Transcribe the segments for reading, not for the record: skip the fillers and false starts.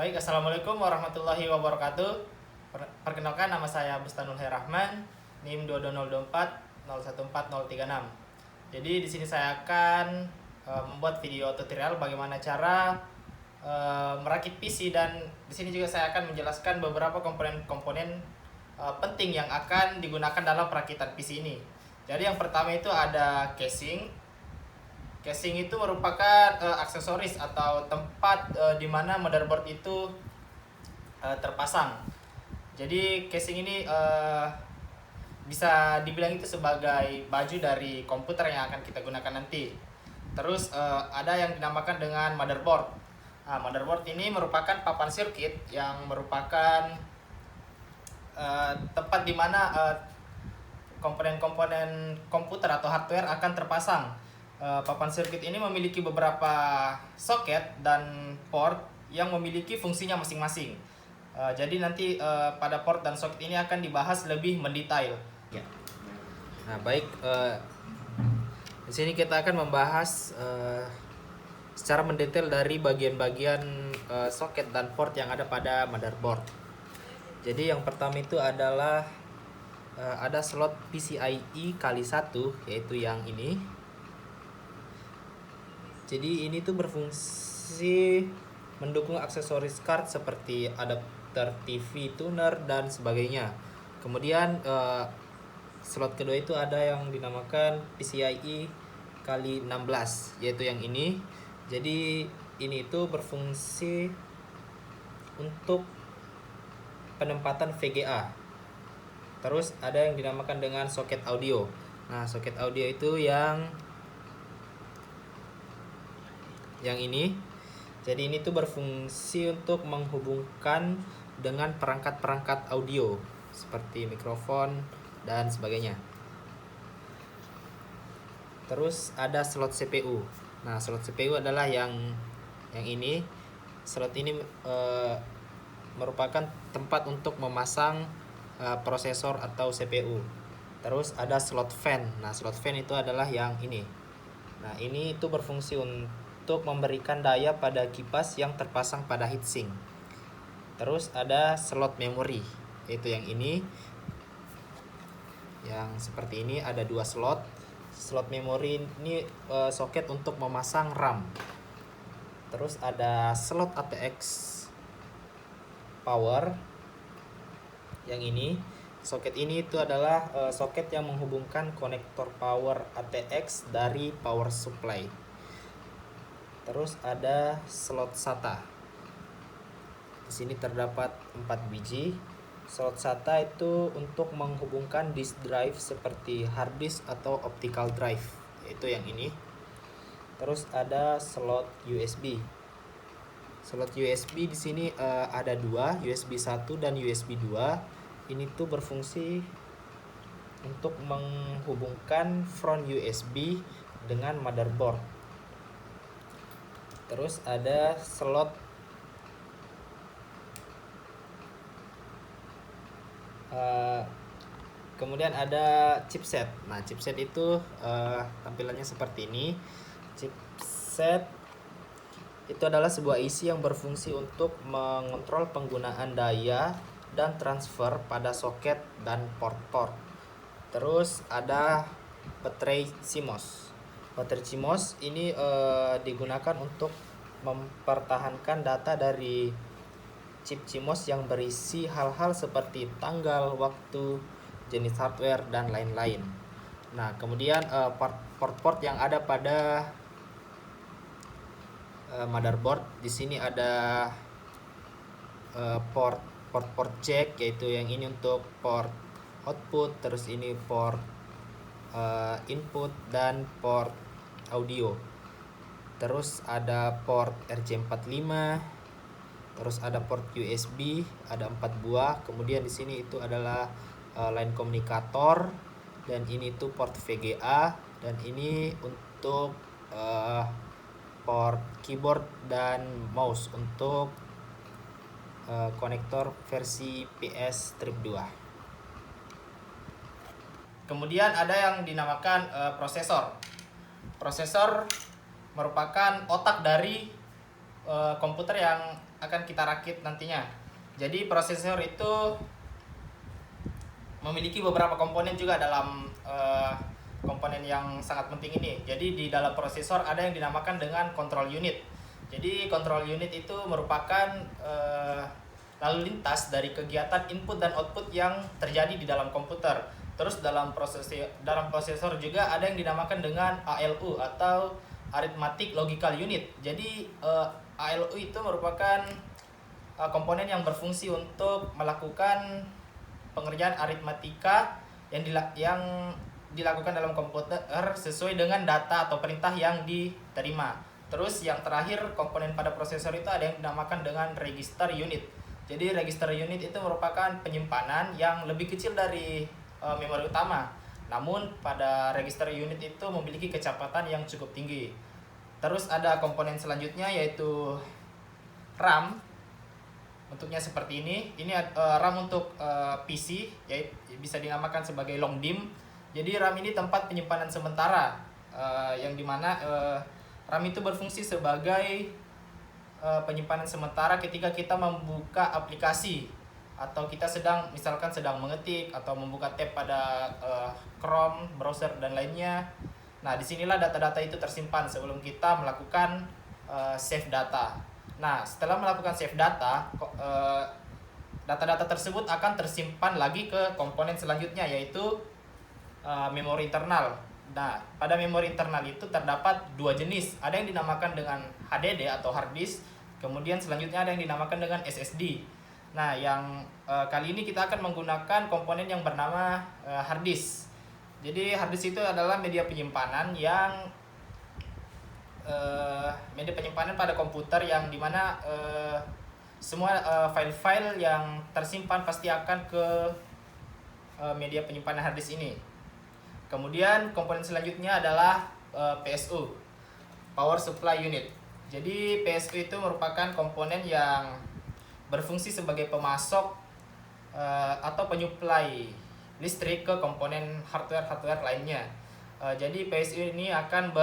Baik, Assalamualaikum warahmatullahi wabarakatuh. Perkenalkan, nama saya Bustanul Herrahman, NIM 22024014036. Jadi di sini saya akan membuat video tutorial bagaimana cara merakit PC, dan di sini juga saya akan menjelaskan beberapa komponen-komponen penting yang akan digunakan dalam perakitan PC ini. Jadi yang pertama itu ada casing. Casing itu merupakan aksesoris atau tempat di mana motherboard itu terpasang. Jadi casing ini bisa dibilang itu sebagai baju dari komputer yang akan kita gunakan nanti. Terus ada yang dinamakan dengan motherboard. Nah, motherboard ini merupakan papan sirkuit yang merupakan tempat di mana komponen-komponen komputer atau hardware akan terpasang. Papan sirkuit ini memiliki beberapa soket dan port yang memiliki fungsinya masing-masing. Jadi nanti pada port dan soket ini akan dibahas lebih mendetail. Ya. Nah, baik, di sini kita akan membahas secara mendetail dari bagian-bagian soket dan port yang ada pada motherboard. Jadi yang pertama itu adalah ada slot PCIe x 1, yaitu yang ini. Jadi ini tuh berfungsi mendukung aksesoris card seperti adapter TV, tuner, dan sebagainya. Kemudian slot kedua itu ada yang dinamakan PCIe x 16, yaitu yang ini. Jadi ini itu berfungsi untuk penempatan VGA. Terus ada yang dinamakan dengan soket audio. Nah, soket audio itu yang ini. Jadi ini tuh berfungsi untuk menghubungkan dengan perangkat-perangkat audio seperti mikrofon dan sebagainya. Terus ada slot CPU. Nah, slot CPU adalah yang ini. Slot ini merupakan tempat untuk memasang prosesor atau CPU. Terus ada slot fan. Nah, slot fan itu adalah yang ini. Nah, ini itu berfungsi untuk memberikan daya pada kipas yang terpasang pada heatsink. Terus ada slot memori, yaitu yang ini. Yang seperti ini, ada 2 slot. Slot memori ini soket untuk memasang RAM. Terus ada slot ATX power. Yang ini, soket ini itu adalah soket yang menghubungkan konektor power ATX dari power supply. Terus ada slot SATA. Di sini terdapat 4 biji. Slot SATA itu untuk menghubungkan disk drive seperti hard disk atau optical drive, yaitu yang ini. Terus ada slot USB. Slot USB di sini ada 2, USB 1 dan USB 2. Ini tuh berfungsi untuk menghubungkan front USB dengan motherboard. Terus ada slot kemudian ada chipset. Nah, chipset itu tampilannya seperti ini. Chipset itu adalah sebuah IC yang berfungsi untuk mengontrol penggunaan daya dan transfer pada soket dan port-port. Terus ada baterai CMOS. Baterai CMOS ini digunakan untuk mempertahankan data dari chip CMOS yang berisi hal-hal seperti tanggal, waktu, jenis hardware, dan lain-lain. Nah, kemudian port-port yang ada pada motherboard, di sini ada port jack, yaitu yang ini untuk port output, terus ini port input dan port audio. Terus ada port RJ45, terus ada port USB, ada 4 buah. Kemudian di sini itu adalah line komunikator, dan ini tuh port VGA, dan ini untuk port keyboard dan mouse untuk konektor versi PS strip 2. Kemudian ada yang dinamakan prosesor. Prosesor merupakan otak dari komputer yang akan kita rakit nantinya. Jadi prosesor itu memiliki beberapa komponen juga dalam komponen yang sangat penting ini. Jadi di dalam prosesor ada yang dinamakan dengan control unit. Jadi control unit itu merupakan lalu lintas dari kegiatan input dan output yang terjadi di dalam komputer. Terus dalam prosesor juga ada yang dinamakan dengan ALU atau Arithmetic Logical Unit. Jadi ALU itu merupakan komponen yang berfungsi untuk melakukan pengerjaan aritmatika yang dilakukan dalam komputer sesuai dengan data atau perintah yang diterima. Terus yang terakhir komponen pada prosesor itu ada yang dinamakan dengan register unit. Jadi register unit itu merupakan penyimpanan yang lebih kecil dari memori utama. Namun pada register unit itu memiliki kecepatan yang cukup tinggi. Terus ada komponen selanjutnya yaitu RAM. Bentuknya seperti ini. Ini RAM untuk PC, yaitu bisa dinamakan sebagai long DIMM. Jadi RAM ini tempat penyimpanan sementara, yang dimana RAM itu berfungsi sebagai penyimpanan sementara ketika kita membuka aplikasi atau kita misalkan sedang mengetik atau membuka tab pada Chrome, browser dan lainnya. Nah, disinilah data-data itu tersimpan sebelum kita melakukan save data. Nah, setelah melakukan save data, data-data tersebut akan tersimpan lagi ke komponen selanjutnya, yaitu memori internal. Nah, pada memori internal itu terdapat dua jenis. Ada yang dinamakan dengan HDD atau hard disk, kemudian selanjutnya ada yang dinamakan dengan SSD. Nah, yang kali ini kita akan menggunakan komponen yang bernama hard disk. Jadi hard disk itu adalah media penyimpanan pada komputer yang dimana semua file-file yang tersimpan pasti akan ke media penyimpanan hard disk ini. Kemudian komponen selanjutnya adalah PSU, Power Supply Unit. Jadi PSU itu merupakan komponen yang berfungsi sebagai pemasok atau penyuplai listrik ke komponen hardware lainnya. Jadi PSU ini akan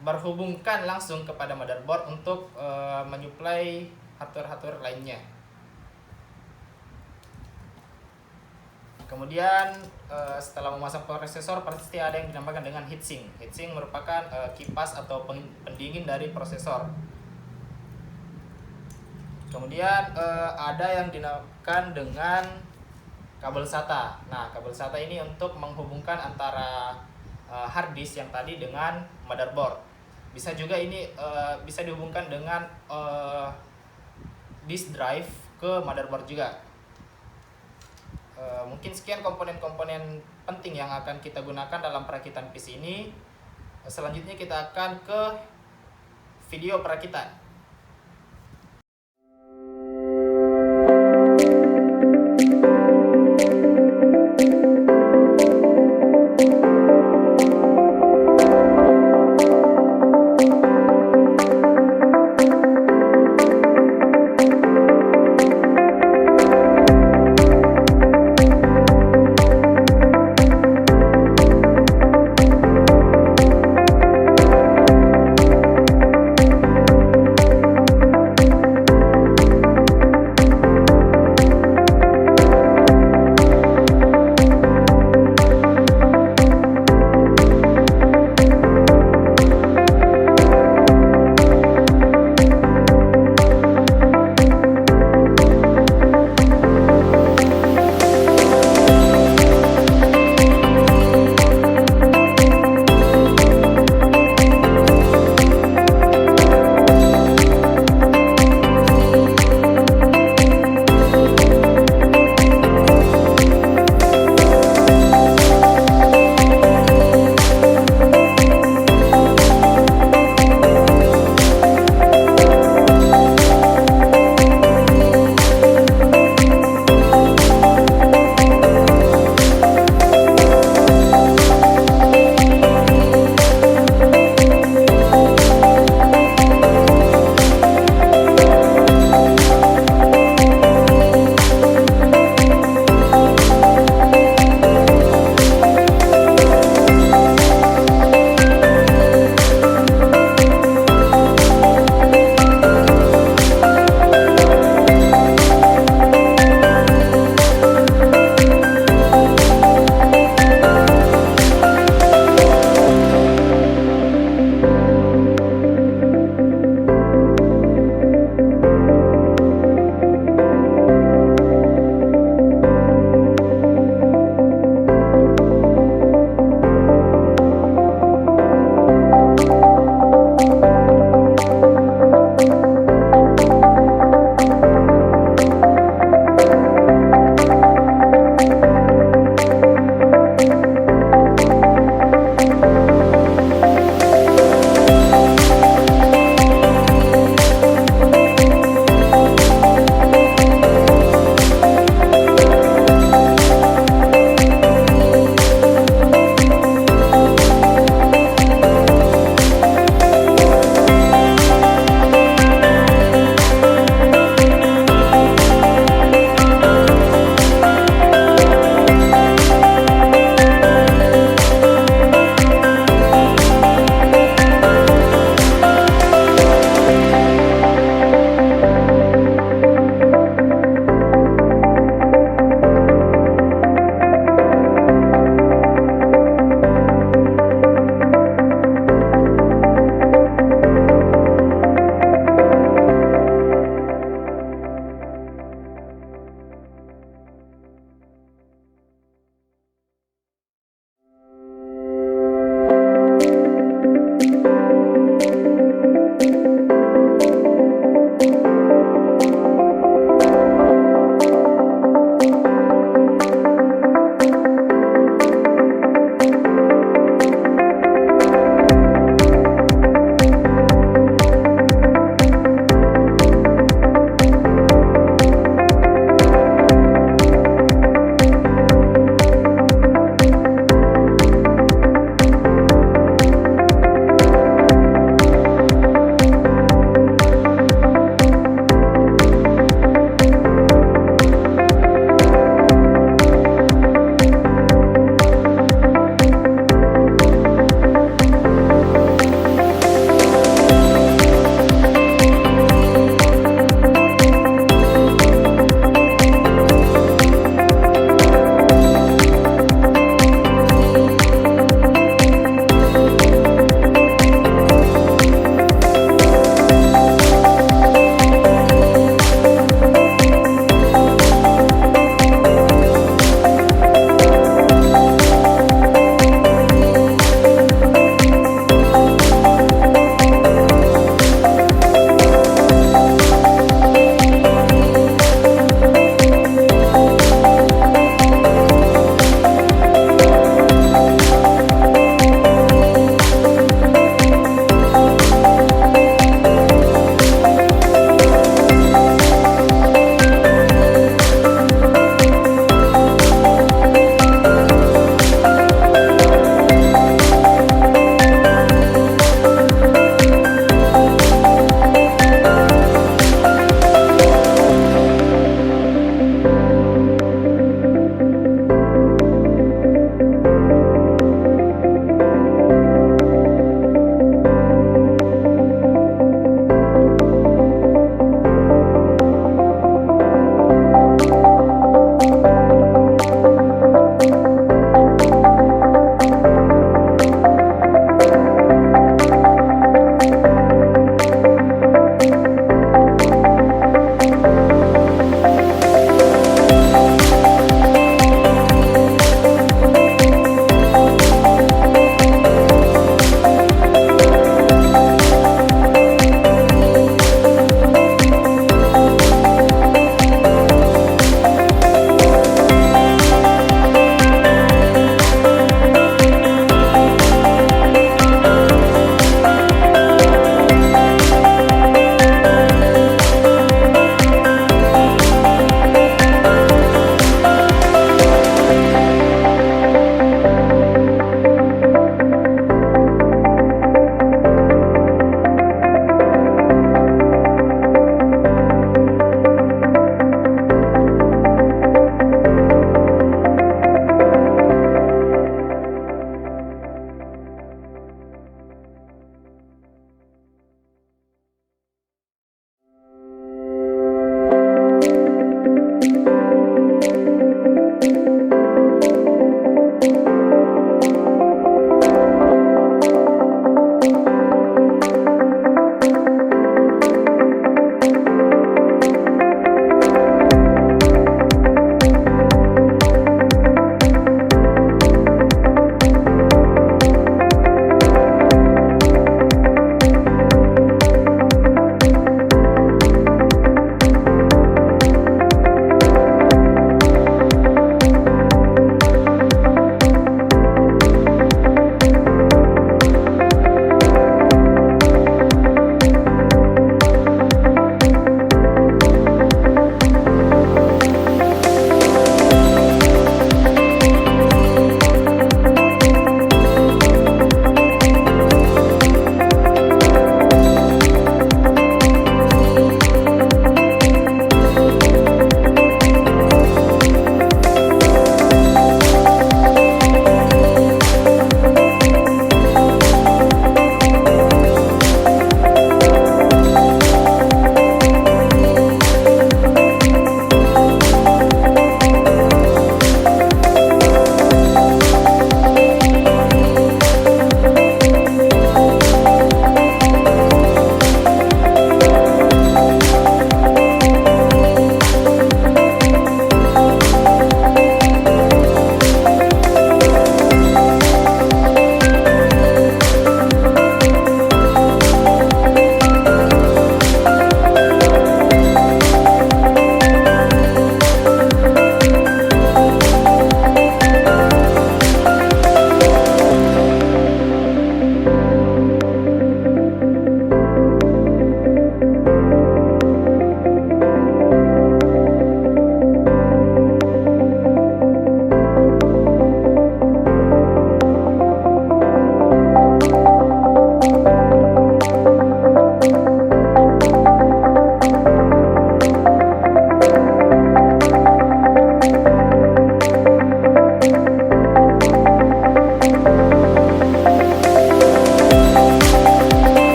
berhubungkan langsung kepada motherboard untuk menyuplai hardware lainnya. Kemudian setelah memasang prosesor pasti ada yang dinamakan dengan heatsink. Heatsink merupakan kipas atau pendingin dari prosesor. Kemudian ada yang dinamakan dengan kabel SATA. Nah, kabel SATA ini untuk menghubungkan antara hard disk yang tadi dengan motherboard. Bisa juga ini bisa dihubungkan dengan disk drive ke motherboard juga. Mungkin sekian komponen-komponen penting yang akan kita gunakan dalam perakitan PC ini. Selanjutnya kita akan ke video perakitan.